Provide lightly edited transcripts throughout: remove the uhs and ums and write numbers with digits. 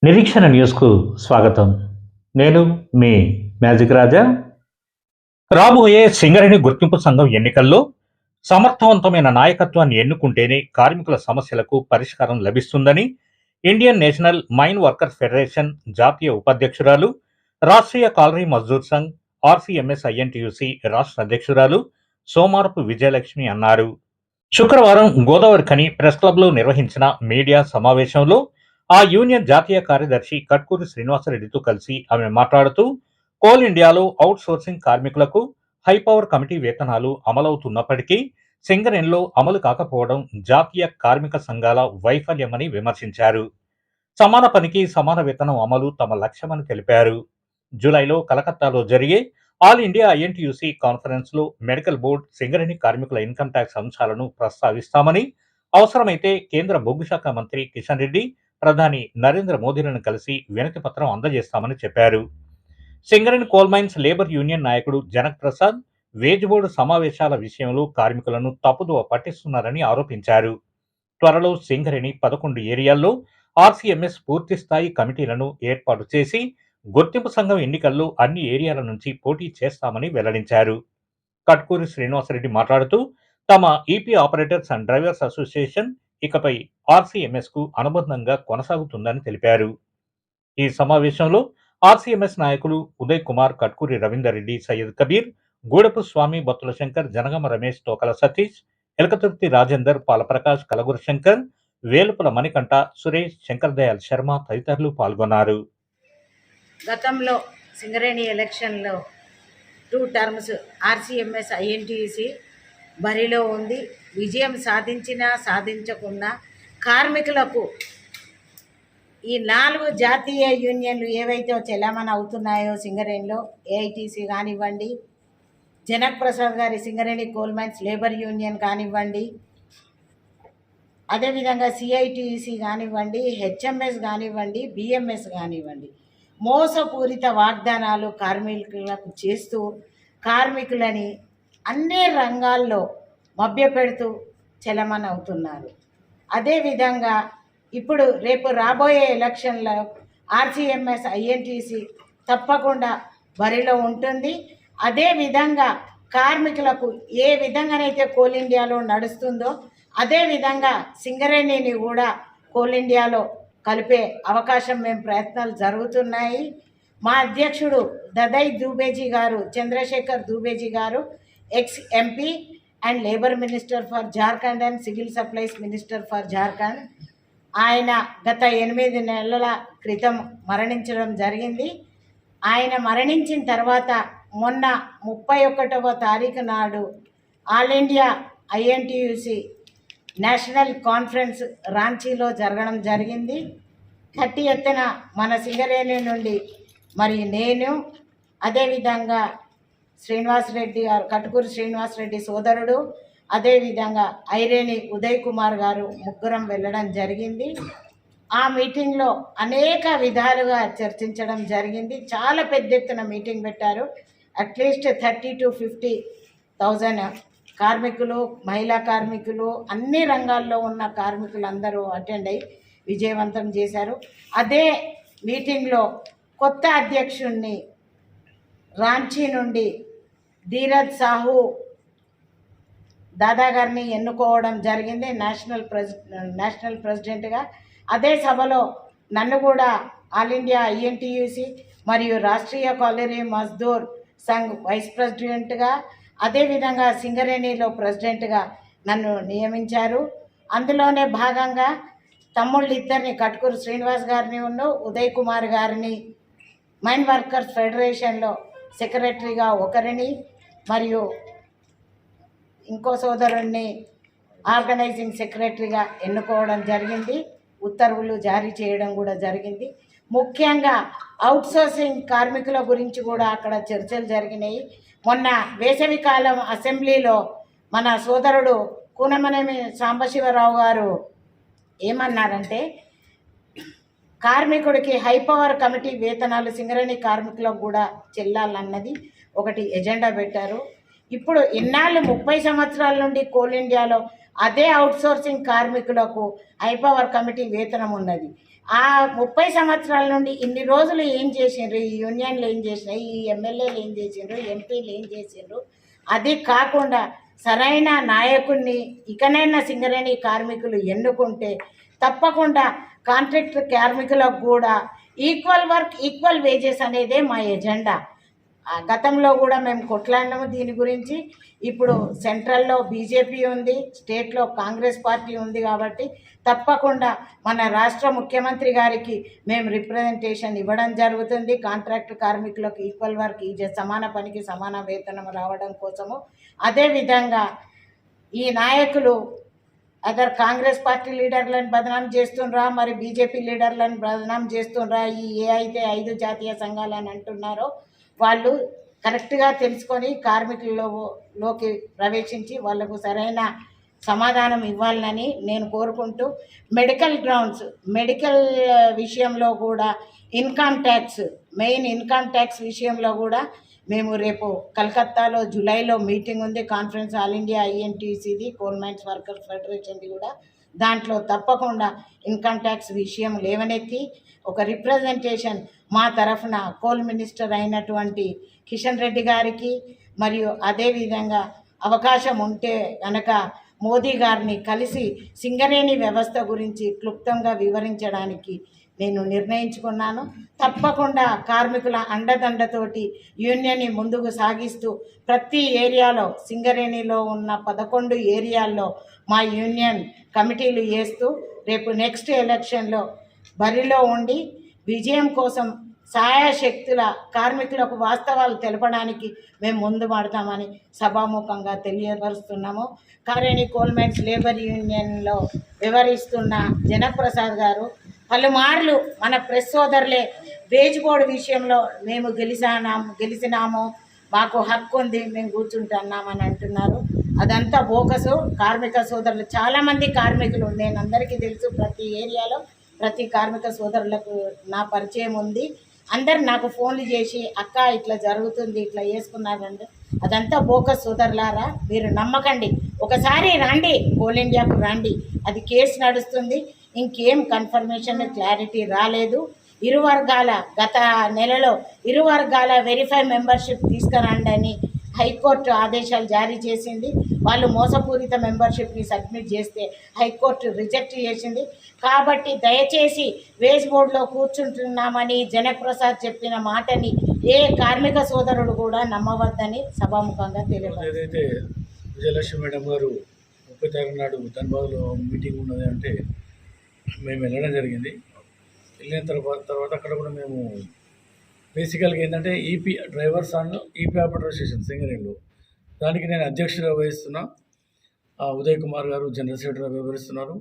నిరీక్షణ న్యూస్కు స్వాగతం. నేను మీ మ్యాజిక్ రాజా. రాబోయే సింగరేణి గుర్తింపు సంఘం ఎన్నికల్లో సమర్థవంతమైన నాయకత్వాన్ని ఎన్నుకుంటేనే కార్మికుల సమస్యలకు పరిష్కారం లభిస్తుందని Indian National Mine Workers Federation జాతీయ ఉపాధ్యక్షురాలు, Rashtriya Colliery Mazdoor Sangh RCMS INTUC రాష్ట్ర అధ్యక్షురాలు సోమారపు విజయలక్ష్మి అన్నారు. శుక్రవారం గోదావరి ఖని ప్రెస్ క్లబ్లో నిర్వహించిన మీడియా సమావేశంలో ఆ యూనియన్ జాతీయ కార్యదర్శి కట్కూరి శ్రీనివాసరెడ్డితో కలిసి ఆమె మాట్లాడుతూ, కోల్ ఇండియాలో అవుట్ సోర్సింగ్ కార్మికులకు హైపవర్ కమిటీ వేతనాలు అమలవుతున్నప్పటికీ సింగరేణిలో అమలు కాకపోవడం జాతీయ కార్మిక సంఘాల వైఫల్యమని విమర్శించారు. సమాన పనికి సమాన వేతనం అమలు తమ లక్ష్యమని తెలిపారు. జూలైలో కలకత్తాలో జరిగే ఆల్ ఇండియా ఐఎన్టీయూసీ కాన్ఫరెన్స్ లో మెడికల్ బోర్డు సింగరేణి కార్మికుల ఇన్కమ్ ట్యాక్స్ అంశాలను ప్రస్తావిస్తామని, అవసరమైతే కేంద్ర బొగ్గు శాఖ మంత్రి కిషన్ రెడ్డి, ప్రధాని నరేంద్ర మోదీలను కలిసి వినతి పత్రం అందజేస్తామని చెప్పారు. Singareni Coal Mines Labour Union నాయకుడు జనక్ ప్రసాద్ వేజ్ బోర్డు సమావేశాల విషయంలో కార్మికులను తప్పుదోవ పట్టిస్తున్నారని ఆరోపించారు. త్వరలో సింగరేణి 11 ఏరియాల్లో ఆర్సీఎంఎస్ పూర్తి స్థాయి కమిటీలను ఏర్పాటు చేసి గుర్తింపు సంఘం ఎన్నికల్లో అన్ని ఏరియాల నుంచి పోటీ చేస్తామని వెల్లడించారు. కట్కూరి శ్రీనివాసరెడ్డి మాట్లాడుతూ, తమ EP operators and drivers association ఇకపై ఆర్సీఎంఎస్ కు అనుబంధంగా కొనసాగుతుందని తెలిపారు. ఈ సమావేశంలో ఆర్సీఎంఎస్ నాయకులు ఉదయ్ కుమార్, కట్కూరి రవీందర్ రెడ్డి, సయ్యద్ కబీర్, గూడపు స్వామి, బత్తుల శంకర్, జనగమ రమేష్, తోకల సతీష్, ఎలకతుర్తి రాజేందర్, పాలప్రకాష్, కలగురు శంకర్, వేలుపుల మణికంఠ, సురేష్, శంకర్ దయాల్ శర్మ తదితరులు పాల్గొన్నారు. గతంలో సింగరేణి ఎలక్షన్లో 2 టర్మ్స్ ఆర్సీఎంఎస్ ఐఎన్టీయూసీ బరిలో ఉంది. విజయం సాధించినా సాధించకున్నా కార్మికులకు ఈ 4 జాతీయ యూనియన్లు ఏవైతే చెలామణి అవుతున్నాయో సింగరేణిలో, ఏఐటీసీ కానివ్వండి, జనక్ ప్రసాద్ గారి Singareni Coal Mines Labour Union కానివ్వండి, అదేవిధంగా సిఐటీసీ కానివ్వండి, హెచ్ఎంఎస్ కానివ్వండి, బిఎంఎస్ కానివ్వండి, మోసపూరిత వాగ్దానాలు కార్మికులకు చేస్తూ కార్మికులని అన్ని రంగాల్లో మభ్యపెడుతూ చలమణి అవుతున్నారు. అదేవిధంగా ఇప్పుడు రేపు రాబోయే ఎలక్షన్లో ఆర్సీఎంఎస్ ఐఎన్టీసీ తప్పకుండా బరిలో ఉంటుంది. అదేవిధంగా కార్మికులకు ఏ విధంగానైతే కోల్ ఇండియాలో నడుస్తుందో అదేవిధంగా సింగరేణిని కూడా కోల్ ఇండియాలో కలిపే అవకాశం మేము ప్రయత్నాలు జరుగుతున్నాయి. మా అధ్యక్షుడు దదై దూబేజీ గారు, చంద్రశేఖర్ దూబేజీ గారు, ex MP and labour minister for Jharkhand and civil supplies minister for Jharkhand, ఆయన గత 8 నెలల క్రితం మరణించడం జరిగింది. ఆయన మరణించిన తర్వాత మొన్న 31వ తారీఖు నాడు all India INTUC national conference రాంచీలో జరగడం జరిగింది. గట్టి ఎత్తున మన సింగరేణి నుండి మరి నేను, అదేవిధంగా శ్రీనివాసరెడ్డి గారు, కట్కూరి శ్రీనివాసరెడ్డి సోదరుడు, అదేవిధంగా ఐరేని ఉదయ్ కుమార్ గారు ముగ్గురం వెళ్ళడం జరిగింది. ఆ మీటింగ్లో అనేక విధాలుగా చర్చించడం జరిగింది. చాలా పెద్ద ఎత్తున మీటింగ్ పెట్టారు. అట్లీస్ట్ 30 to 50,000 కార్మికులు, మహిళా కార్మికులు, అన్ని రంగాల్లో ఉన్న కార్మికులందరూ అటెండ్ అయ్యి విజయవంతం చేశారు. అదే మీటింగ్లో కొత్త అధ్యక్షుడిని రాంచీ నుండి ధీరజ్ సాహు దాదా గారిని ఎన్నుకోవడం జరిగింది నేషనల్ ప్రెసిడెంట్గా. అదే సభలో నన్ను కూడా ఆల్ ఇండియా ఐఎన్టీయూసీ మరియు రాష్ట్రీయ కాలరీ మజ్దూర్ సంఘ్ వైస్ ప్రెసిడెంట్గా, అదేవిధంగా సింగరేణిలో ప్రెసిడెంట్గా నన్ను నియమించారు. అందులోనే భాగంగా తమ్ముళ్ళిద్దరిని, కట్కూరు శ్రీనివాస్ గారిని ఉదయ్ కుమార్ గారిని మైన్ వర్కర్స్ ఫెడరేషన్లో సెక్రటరీగా ఒకరిని మరియు ఇంకో సోదరుణ్ణి ఆర్గనైజింగ్ సెక్రటరీగా ఎన్నుకోవడం జరిగింది. ఉత్తర్వులు జారీ చేయడం కూడా జరిగింది. ముఖ్యంగా అవుట్సోర్సింగ్ కార్మికుల గురించి కూడా అక్కడ చర్చలు జరిగినాయి. మొన్న వేసవికాలం అసెంబ్లీలో మన సోదరుడు కూనమనేని సాంబశివరావు గారు ఏమన్నారంటే, కార్మికుడికి హైపవర్ కమిటీ వేతనాలు సింగరేణి కార్మికులకు కూడా చెల్లాలన్నది ఒకటి ఎజెండా పెట్టారు. ఇప్పుడు ఇన్నాళ్ళు 30 సంవత్సరాల నుండి కోల్ ఇండియాలో అదే అవుట్సోర్సింగ్ కార్మికులకు హైపవర్ కమిటీ వేతనం ఉన్నది. ఆ 30 సంవత్సరాల నుండి ఇన్ని రోజులు ఏం చేసిండ్రు, ఈ యూనియన్లు ఏం చేసినాయి, ఈ ఎమ్మెల్యేలు ఏం చేసిండ్రు, ఎంపీలు ఏం చేసిండ్రు, అది కాకుండా సరైన నాయకుడిని ఇకనైనా సింగరేణి కార్మికులు ఎన్నుకుంటే తప్పకుండా కాంట్రాక్ట్ కార్మికులకు కూడా ఈక్వల్ వర్క్ ఈక్వల్ వేజెస్ అనేదే మా ఎజెండా. గతంలో కూడా మేము కొట్లాడినాము దీని గురించి. ఇప్పుడు సెంట్రల్లో బీజేపీ ఉంది, స్టేట్లో కాంగ్రెస్ పార్టీ ఉంది. కాబట్టి తప్పకుండా మన రాష్ట్ర ముఖ్యమంత్రి గారికి మేము రిప్రజెంటేషన్ ఇవ్వడం జరుగుతుంది. కాంట్రాక్ట్ కార్మికులకు ఈక్వల్ వర్క్ సమాన పనికి సమాన వేతనం రావడం కోసము. అదేవిధంగా ఈ నాయకులు అదర్ కాంగ్రెస్ పార్టీ లీడర్లను బదనాం చేస్తుండ్రా, మరి బీజేపీ లీడర్లను బదనాం చేస్తుండ్రా, ఏ అయితే 5 జాతీయ సంఘాలని అంటున్నారో వాళ్ళు కరెక్ట్గా తెలుసుకొని కార్మికులలోకి ప్రవేశించి వాళ్లకు సరైన సమాధానం ఇవ్వాలని నేను కోరుకుంటూ, మెడికల్ విషయంలో కూడా మెయిన్ ఇన్కమ్ ట్యాక్స్ విషయంలో కూడా మేము రేపు కలకత్తాలో జూలైలో మీటింగ్ ఉంది, కాన్ఫరెన్స్ ఆల్ ఇండియా INTCది, కోల్ మైన్స్ వర్కర్స్ ఫెడరేషన్ది కూడా. దాంట్లో తప్పకుండా ఇన్కమ్ ట్యాక్స్ విషయం లేవనెత్తి ఒక రిప్రజెంటేషన్ మా తరఫున కోల్ మినిస్టర్ అయినటువంటి కిషన్ రెడ్డి గారికి, మరియు అదేవిధంగా అవకాశం ఉంటే కనుక మోదీ గారిని కలిసి సింగరేణి వ్యవస్థ గురించి క్లుప్తంగా వివరించడానికి నేను నిర్ణయించుకున్నాను. తప్పకుండా కార్మికుల అండదండతోటి యూనియన్ని ముందుకు సాగిస్తూ ప్రతి ఏరియాలో, సింగరేణిలో ఉన్న 11 ఏరియాల్లో మా యూనియన్ కమిటీలు వేస్తూ రేపు నెక్స్ట్ ఎలక్షన్లో బరిలో ఉండి విజయం కోసం సాయశక్తుల కార్మికులకు వాస్తవాలు తెలపడానికి మేము ముందు పడతామని సభాముఖంగా తెలియపరుస్తున్నాము. సింగరేణి కోల్ మైన్స్ లేబర్ యూనియన్లో వివరిస్తున్న జనప్రసాద్ గారు పలుమార్లు మన ప్రెస్ సోదరులే వేజ్ బోర్డు విషయంలో మేము గెలిచినాము, మాకు హక్కు ఉంది, మేము కూర్చుంటున్నామని అంటున్నారు. అదంతా బోకసు. కార్మిక సోదరులు చాలామంది కార్మికులు, నేను అందరికీ తెలుసు, ప్రతి ఏరియాలో ప్రతి కార్మిక సోదరులకు నా పరిచయం ఉంది. అందరు నాకు ఫోన్లు చేసి అక్క ఇట్లా జరుగుతుంది, ఇట్లా వేసుకున్నారంటే అదంతా బోకస్ సోదరులారా, మీరు నమ్మకండి. ఒకసారి రండి, కోల్ ఇండియాకు రండి, అది కేసు నడుస్తుంది. ఇంకేం కన్ఫర్మేషన్ క్లారిటీ రాలేదు. గత నెలలో ఇరు వర్గాల వెరిఫై మెంబర్షిప్ తీసుకురండి అని హైకోర్టు ఆదేశాలు జారీ చేసింది. వాళ్ళు మోసపూరిత మెంబర్షిప్ని సబ్మిట్ చేస్తే హైకోర్టు రిజెక్ట్ చేసింది. కాబట్టి దయచేసి వేజ్ బోర్డులో కూర్చుంటున్నామని జనప్రసాద్ చెప్పిన మాటని ఏ కార్మిక సోదరుడు కూడా నమ్మవద్దని సభాముఖంగా తెలియదు. ఏదైతే విజయలక్ష్మి మేడం గారు 30 తారీఖు నాడు ధన్బాద్లో మీటింగ్ ఉన్నది అంటే మేము వెళ్ళడం జరిగింది. వెళ్ళిన తర్వాత అక్కడ కూడా మేము బేసికల్గా ఏంటంటే EP drivers and EP operator station సింగరేణిలో, దానికి నేను అధ్యక్షుడిగా వహిస్తున్నా. ఉదయ్ కుమార్ గారు జనరల్ సెక్రటరీగా వివరిస్తున్నారు.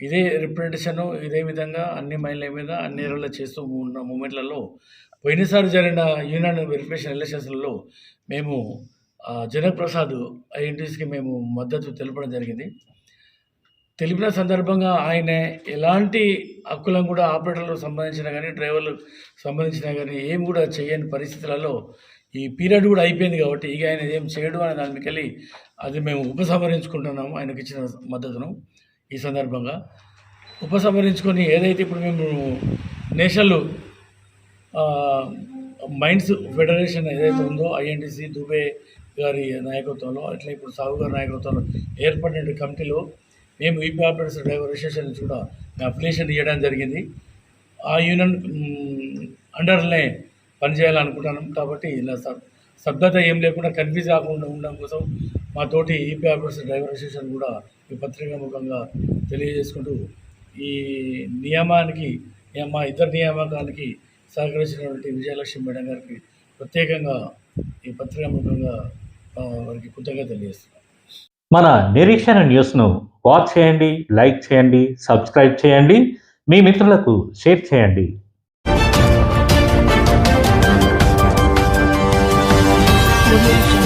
ఇదే రిప్రజెంటేషన్ ఇదే విధంగా అన్ని మహిళల మీద అన్ని ఏరియాలో చేస్తూ ఉన్న మూమెంట్లలో పోయినసారి జరిగిన యూనియన్ వెరిఫికేషన్ ఎలక్షన్స్లలో మేము జనప్రసాద్ INTCకి మేము మద్దతు తెలపడం జరిగింది. తెలిపిన సందర్భంగా ఆయన ఎలాంటి హక్కులను కూడా ఆపరేటర్లకు సంబంధించిన కానీ డ్రైవర్లకు సంబంధించిన కానీ ఏం కూడా చేయని పరిస్థితులలో ఈ పీరియడ్ కూడా అయిపోయింది కాబట్టి ఇక ఆయన ఏం చేయడం అనే దానికి వెళ్ళి అది మేము ఉపసంహరించుకుంటున్నాము. ఆయనకు ఇచ్చిన మద్దతును ఈ సందర్భంగా ఉపసంహరించుకొని ఏదైతే ఇప్పుడు మేము నేషనల్ మైన్స్ ఫెడరేషన్ ఏదైతే ఉందో INTC దుబే గారి నాయకత్వంలో, అట్లా ఇప్పుడు సాగు గారి నాయకత్వంలో ఏర్పడిన కమిటీలో మేము ఈపీ ఆపరేటర్స్ డ్రైవర్ అసోసియేషన్ కూడా అప్లికేషన్ ఇవ్వడం జరిగింది. ఆ యూనియన్ అండర్నే పనిచేయాలనుకుంటున్నాం. కాబట్టి ఇలా శబ్దత ఏం లేకుండా కన్ఫ్యూజ్ కాకుండా ఉండడం కోసం మా తోటి ఈపీ ఆపరేటర్స్ డ్రైవర్ అసోసియేషన్ కూడా ఈ పత్రికాముఖంగా తెలియజేసుకుంటూ ఈ నియామానికి మా ఇద్దరు నియామకానికి సహకరించినటువంటి విజయలక్ష్మి మేడం గారికి ప్రత్యేకంగా ఈ పత్రికాముఖంగా వారికి కృతజ్ఞతలు తెలియజేస్తున్నాం. మన నిరీక్షణ న్యూస్ను వాచ్ చేయండి, లైక్ చేయండి, సబ్స్క్రైబ్ చేయండి, మీ మిత్రులకు షేర్ చేయండి. Audio Jungle.